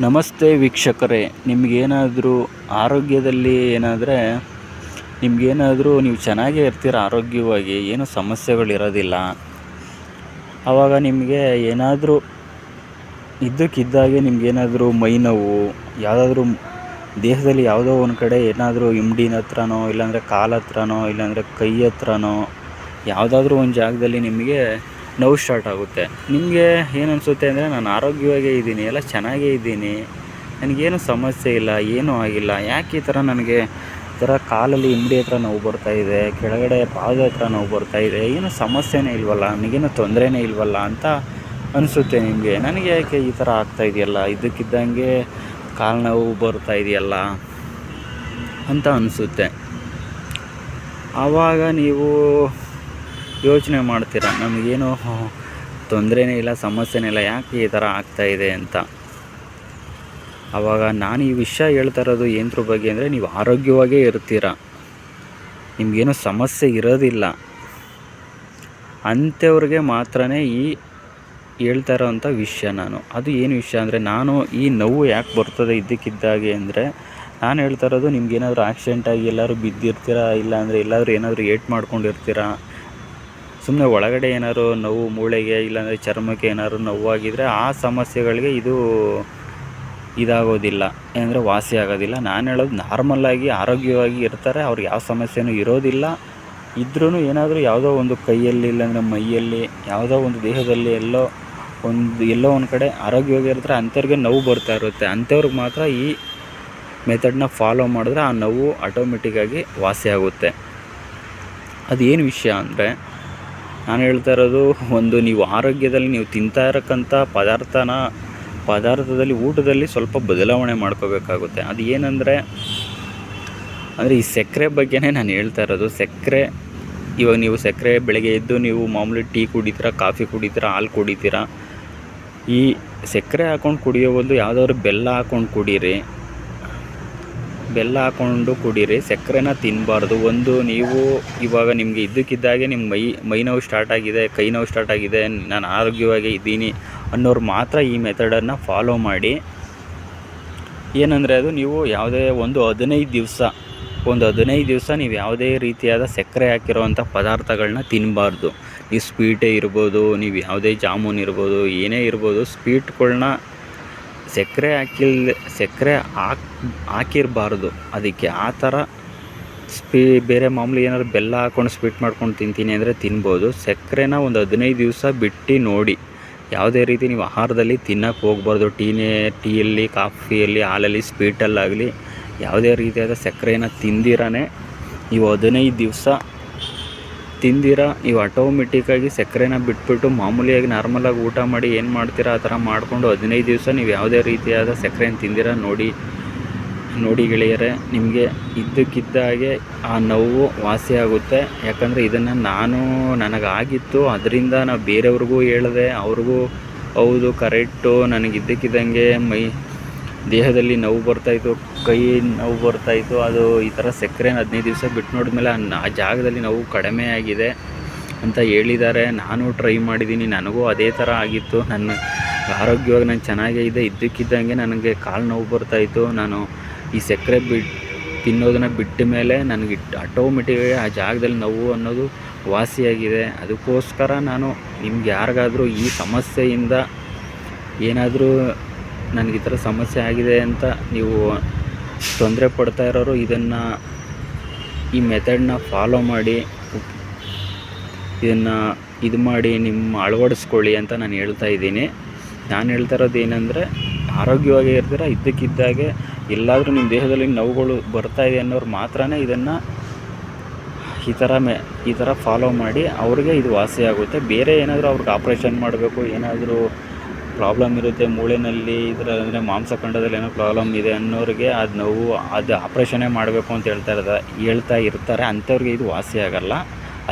ನಮಸ್ತೆ ವೀಕ್ಷಕರೇ, ನಿಮಗೇನಾದರೂ ಆರೋಗ್ಯದಲ್ಲಿ ನಿಮಗೇನಾದರೂ ನೀವು ಚೆನ್ನಾಗೇ ಇರ್ತೀರ, ಆರೋಗ್ಯವಾಗಿ ಏನೂ ಸಮಸ್ಯೆಗಳಿರೋದಿಲ್ಲ. ಆವಾಗ ನಿಮಗೆ ಏನಾದರೂ ಇದ್ದಕ್ಕಿದ್ದಾಗೆ ನಿಮಗೇನಾದರೂ ಮೈ ನೋವು, ಯಾವುದಾದ್ರೂ ದೇಹದಲ್ಲಿ ಯಾವುದೋ ಒಂದು ಕಡೆ ಏನಾದರೂ ಹಿಂಡಿನ ಹತ್ರನೋ, ಇಲ್ಲಾಂದರೆ ಕಾಲ ಹತ್ರನೋ, ಇಲ್ಲಾಂದರೆ ಕೈ ಹತ್ರನೋ ಯಾವುದಾದ್ರೂ ಒಂದು ಜಾಗದಲ್ಲಿ ನಿಮಗೆ ನೋವು ಸ್ಟಾರ್ಟ್ ಆಗುತ್ತೆ. ನಿಮಗೆ ಏನು ಅನಿಸುತ್ತೆ ಅಂದರೆ, ನಾನು ಆರೋಗ್ಯವಾಗೇ ಇದ್ದೀನಿ, ಎಲ್ಲ ಚೆನ್ನಾಗೇ ಇದ್ದೀನಿ, ನನಗೇನು ಸಮಸ್ಯೆ ಇಲ್ಲ, ಏನೂ ಆಗಿಲ್ಲ, ಯಾಕೆ ಈ ಥರ ನನಗೆ ಈ ಥರ ಕಾಲಲ್ಲಿ ಹಿಂಡಿ ಹತ್ರ ನೋವು ಬರ್ತಾಯಿದೆ, ಕೆಳಗಡೆ ಪಾದ ಹತ್ರ ನೋವು ಬರ್ತಾಯಿದೆ, ಏನೂ ಸಮಸ್ಯೆನೇ ಇಲ್ವಲ್ಲ, ನನಗೇನು ತೊಂದರೆನೇ ಇಲ್ವಲ್ಲ ಅಂತ ಅನಿಸುತ್ತೆ ನಿಮಗೆ. ನನಗೆ ಯಾಕೆ ಈ ಥರ ಆಗ್ತಾಯಿದೆಯಲ್ಲ, ಇದ್ದಕ್ಕಿದ್ದಂಗೆ ಕಾಲು ನೋವು ಬರ್ತಾಯಿದೆಯಲ್ಲ ಅಂತ ಅನಿಸುತ್ತೆ. ಆವಾಗ ನೀವು ಯೋಚನೆ ಮಾಡ್ತೀರ, ನಮಗೇನು ತೊಂದರೆನೇ ಇಲ್ಲ, ಸಮಸ್ಯೆನೇ ಇಲ್ಲ, ಯಾಕೆ ಈ ಥರ ಆಗ್ತಾಯಿದೆ ಅಂತ. ಆವಾಗ ನಾನು ಈ ವಿಷಯ ಹೇಳ್ತಾ ಇರೋದು ಏನರ ಬಗ್ಗೆ ಅಂದರೆ, ನೀವು ಆರೋಗ್ಯವಾಗೇ ಇರ್ತೀರ, ನಿಮಗೇನು ಸಮಸ್ಯೆ ಇರೋದಿಲ್ಲ ಅಂಥವ್ರಿಗೆ ಮಾತ್ರನೇ ಈ ಹೇಳ್ತಾ ಇರೋವಂಥ ವಿಷಯ ನಾನು. ಅದು ಏನು ವಿಷಯ ಅಂದರೆ, ನಾನು ಈ ನೋವು ಯಾಕೆ ಬರ್ತದೆ ಇದ್ದಕ್ಕಿದ್ದಾಗೆ ಅಂದರೆ, ನಾನು ಹೇಳ್ತಾ ಇರೋದು ನಿಮ್ಗೇನಾದರೂ ಆಕ್ಸಿಡೆಂಟಾಗಿ ಎಲ್ಲರೂ ಬಿದ್ದಿರ್ತೀರ, ಇಲ್ಲಾಂದರೆ ಎಲ್ಲಾದರೂ ಏನಾದರೂ ಏಟು ಮಾಡ್ಕೊಂಡಿರ್ತೀರ, ಸುಮ್ಮನೆ ಒಳಗಡೆ ಏನಾದ್ರು ನೋವು ಮೂಳೆಗೆ ಇಲ್ಲಾಂದರೆ ಚರ್ಮಕ್ಕೆ ಏನಾದ್ರು ನೋವಾಗಿದ್ದರೆ ಆ ಸಮಸ್ಯೆಗಳಿಗೆ ಇದಾಗೋದಿಲ್ಲ, ಏನಂದರೆ ವಾಸಿ ಆಗೋದಿಲ್ಲ. ನಾನು ಹೇಳೋದು ನಾರ್ಮಲ್ಲಾಗಿ ಆರೋಗ್ಯವಾಗಿ ಇರ್ತಾರೆ, ಅವ್ರಿಗೆ ಯಾವ ಸಮಸ್ಯೆನೂ ಇರೋದಿಲ್ಲ. ಇದ್ರೂ ಏನಾದರೂ ಯಾವುದೋ ಒಂದು ಕೈಯಲ್ಲಿ ಇಲ್ಲಾಂದರೆ ಮೈಯಲ್ಲಿ ಯಾವುದೋ ಒಂದು ದೇಹದಲ್ಲಿ ಎಲ್ಲೋ ಒಂದು ಕಡೆ ಆರೋಗ್ಯವಾಗಿ ಇರ್ತಾರೆ, ಅಂಥವ್ರಿಗೆ ನೋವು ಬರ್ತಾ ಇರುತ್ತೆ. ಅಂಥವ್ರಿಗೆ ಮಾತ್ರ ಈ ಮೆಥಡನ್ನ ಫಾಲೋ ಮಾಡಿದ್ರೆ ಆ ನೋವು ಆಟೋಮೆಟಿಕ್ಕಾಗಿ ವಾಸಿ ಆಗುತ್ತೆ. ಅದೇನು ವಿಷಯ ಅಂದರೆ, ನಾನು ಹೇಳ್ತಾ ಇರೋದು, ನೀವು ಆರೋಗ್ಯದಲ್ಲಿ ನೀವು ತಿಂತಾ ಇರೋಕ್ಕಂಥ ಪದಾರ್ಥದಲ್ಲಿ ಊಟದಲ್ಲಿ ಸ್ವಲ್ಪ ಬದಲಾವಣೆ ಮಾಡ್ಕೋಬೇಕಾಗುತ್ತೆ. ಅದು ಏನಂದರೆ ಈ ಸಕ್ಕರೆ ಬಗ್ಗೆನೇ ನಾನು ಹೇಳ್ತಾ ಇರೋದು. ಸಕ್ಕರೆ, ಇವಾಗ ನೀವು ಸಕ್ಕರೆ ಬೆಳಗ್ಗೆ ಎದ್ದು ನೀವು ಮಾಮೂಲಿ ಟೀ ಕುಡಿತೀರ, ಕಾಫಿ ಕುಡಿತೀರ, ಹಾಲು ಕುಡಿತೀರ. ಈ ಸಕ್ಕರೆ ಹಾಕ್ಕೊಂಡು ಕುಡಿಯೋ ಬದಲು ಯಾವುದಾದ್ರು ಬೆಲ್ಲ ಹಾಕ್ಕೊಂಡು ಕುಡೀರಿ. ಬೆಲ್ಲ ಹಾಕ್ಕೊಂಡು ಕುಡೀರಿ, ಸಕ್ಕರೆನ ತಿನ್ನಬಾರ್ದು. ನೀವು ಇವಾಗ ನಿಮಗೆ ಇದ್ದಕ್ಕಿದ್ದಾಗೆ ನಿಮ್ಮ ಮೈ ನೋವು ಸ್ಟಾರ್ಟ್ ಆಗಿದೆ, ಕೈ ನೋವು ಸ್ಟಾರ್ಟ್ ಆಗಿದೆ, ನಾನು ಆರೋಗ್ಯವಾಗಿ ಇದ್ದೀನಿ ಅನ್ನೋರು ಮಾತ್ರ ಈ ಮೆಥಡನ್ನು ಫಾಲೋ ಮಾಡಿ. ಏನಂದರೆ, ಅದು ನೀವು ಯಾವುದೇ ಒಂದು 15 ದಿವಸ ನೀವು ಯಾವುದೇ ರೀತಿಯಾದ ಸಕ್ಕರೆ ಹಾಕಿರೋವಂಥ ಪದಾರ್ಥಗಳನ್ನ ತಿನ್ನಬಾರ್ದು. ನೀವು ಸ್ವೀಟೇ ಇರ್ಬೋದು, ನೀವು ಯಾವುದೇ ಜಾಮೂನ್ ಇರ್ಬೋದು, ಏನೇ ಇರ್ಬೋದು, ಸ್ವೀಟ್ಗಳ್ನ ಸಕ್ಕರೆ ಹಾಕಿರಬಾರ್ದು. ಅದಕ್ಕೆ ಆ ಥರ ಬೇರೆ ಮಾಮೂಲಿ ಏನಾದ್ರು ಬೆಲ್ಲ ಹಾಕ್ಕೊಂಡು ಸ್ವೀಟ್ ಮಾಡ್ಕೊಂಡು ತಿಂತೀನಿ ಅಂದರೆ ತಿನ್ಬೋದು. ಸಕ್ಕರೆನ ಒಂದು 15 ದಿವಸ ಬಿಟ್ಟು ನೋಡಿ. ಯಾವುದೇ ರೀತಿ ನೀವು ಆಹಾರದಲ್ಲಿ ತಿನ್ನೋಕ್ಕೆ ಹೋಗ್ಬಾರ್ದು. ಟೀಯಲ್ಲಿ, ಕಾಫಿಯಲ್ಲಿ, ಹಾಲಲ್ಲಿ, ಸ್ವೀಟಲ್ಲಾಗಲಿ ಯಾವುದೇ ರೀತಿಯಾದ ಸಕ್ಕರೆನ ತಿಂದಿರಾನೆ ನೀವು 15 ದಿವಸ ನೀವು ಆಟೋಮೆಟಿಕ್ಕಾಗಿ ಸಕ್ಕರೆನ ಬಿಟ್ಬಿಟ್ಟು ಮಾಮೂಲಿಯಾಗಿ ನಾರ್ಮಲಾಗಿ ಊಟ ಮಾಡಿ ಏನು ಮಾಡ್ತೀರಾ ಆ ಥರ ಮಾಡಿಕೊಂಡು 15 ದಿವಸ ನೀವು ಯಾವುದೇ ರೀತಿಯಾದ ಸಕ್ಕರೆನ ತಿಂದಿರ ನೋಡಿ ಗೆಳೆಯರೆ, ನಿಮಗೆ ಇದ್ದಕ್ಕಿದ್ದಾಗೆ ಆ ನೋವು ವಾಸಿಯಾಗುತ್ತೆ. ಯಾಕಂದರೆ ಇದನ್ನು ನನಗಾಗಿತ್ತು, ಅದರಿಂದ ನಾವು ಬೇರೆಯವ್ರಿಗೂ ಹೇಳಿದೆ, ಅವ್ರಿಗೂ ಹೌದು ಕರೆಕ್ಟು, ನನಗಿದ್ದಕ್ಕಿದ್ದಂಗೆ ದೇಹದಲ್ಲಿ ನೋವು ಬರ್ತಾಯಿತ್ತು, ಕೈ ನೋವು ಬರ್ತಾಯಿತ್ತು. ಅದು ಈ ಥರ ಸಕ್ಕರೆನ 15 ದಿವಸ ಬಿಟ್ಟು ನೋಡಿದ್ಮೇಲೆ ಆ ಜಾಗದಲ್ಲಿ ನೋವು ಕಡಿಮೆ ಆಗಿದೆ ಅಂತ ಹೇಳಿದ್ದಾರೆ. ನಾನು ಟ್ರೈ ಮಾಡಿದ್ದೀನಿ, ನನಗೂ ಅದೇ ಥರ ಆಗಿತ್ತು. ನನ್ನ ಆರೋಗ್ಯವಾಗಿ ನಾನು ಚೆನ್ನಾಗೇ ಇದೆ. ಇದ್ದಕ್ಕಿದ್ದಂಗೆ ನನಗೆ ಕಾಲು ನೋವು ಬರ್ತಾಯಿತ್ತು. ನಾನು ಈ ಸಕ್ಕರೆ ತಿನ್ನೋದನ್ನು ಬಿಟ್ಟ ಮೇಲೆ ನನಗೆ ಆಟೋಮೆಟಿಕ್ಕಾಗಿ ಆ ಜಾಗದಲ್ಲಿ ನೋವು ಅನ್ನೋದು ವಾಸಿಯಾಗಿದೆ. ಅದಕ್ಕೋಸ್ಕರ ನಾನು ನಿಮ್ಗೆ ಯಾರಿಗಾದರೂ ಈ ಸಮಸ್ಯೆಯಿಂದ ಏನಾದರೂ ನನಗೆ ಈ ಥರ ಸಮಸ್ಯೆ ಆಗಿದೆ ಅಂತ ನೀವು ತೊಂದರೆ ಪಡ್ತಾ ಇರೋರು ಈ ಮೆಥಡನ್ನ ಫಾಲೋ ಮಾಡಿ, ಇದು ಮಾಡಿ ಅಳವಡಿಸ್ಕೊಳ್ಳಿ ಅಂತ ನಾನು ಹೇಳ್ತಾ ಇದ್ದೀನಿ. ನಾನು ಹೇಳ್ತಾ ಇರೋದು ಏನಂದರೆ, ಆರೋಗ್ಯವಾಗಿ ಇರ್ತೀರ, ಇದ್ದಕ್ಕಿದ್ದಾಗೆ ಎಲ್ಲಾದರೂ ನಿಮ್ಮ ದೇಹದಲ್ಲಿ ನೋವುಗಳು ಬರ್ತಾಯಿದೆ ಅನ್ನೋರು ಮಾತ್ರ ಇದನ್ನು ಈ ಥರ ಫಾಲೋ ಮಾಡಿ, ಅವ್ರಿಗೆ ಇದು ವಾಸಿಯಾಗುತ್ತೆ. ಬೇರೆ ಏನಾದರೂ ಅವ್ರಿಗೆ ಆಪ್ರೇಷನ್ ಮಾಡಬೇಕು, ಏನಾದರೂ ಪ್ರಾಬ್ಲಮ್ ಇರುತ್ತೆ ಮೂಳೆಯಲ್ಲಿ, ಅಂದರೆ ಮಾಂಸಖಂಡದಲ್ಲಿ ಏನೋ ಪ್ರಾಬ್ಲಮ್ ಇದೆ ಅನ್ನೋರಿಗೆ ಅದು ಆಪ್ರೇಷನ್ನೇ ಮಾಡಬೇಕು ಅಂತ ಹೇಳ್ತಾ ಇರ್ತಾರೆ. ಅಂಥವ್ರಿಗೆ ಇದು ವಾಸಿ ಆಗೋಲ್ಲ.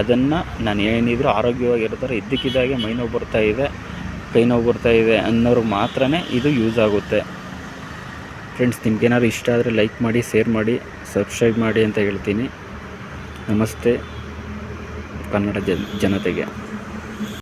ಅದನ್ನು ನಾನು ಏನಿದ್ರು ಆರೋಗ್ಯವಾಗಿರ್ತಾರೆ, ಇದ್ದಕ್ಕಿದ್ದಾಗೆ ಮೈ ನೋವು ಬರ್ತಾಯಿದೆ, ಕೈ ನೋವು ಬರ್ತಾಯಿದೆ ಅನ್ನೋರಿಗೆ ಮಾತ್ರ ಇದು ಯೂಸ್ ಆಗುತ್ತೆ. ಫ್ರೆಂಡ್ಸ್, ನಿಮ್ಗೇನಾದ್ರು ಇಷ್ಟ ಆದರೆ ಲೈಕ್ ಮಾಡಿ, ಶೇರ್ ಮಾಡಿ, ಸಬ್ಸ್ಕ್ರೈಬ್ ಮಾಡಿ ಅಂತ ಹೇಳ್ತೀನಿ. ನಮಸ್ತೆ ಕನ್ನಡ ಜನತೆಗೆ.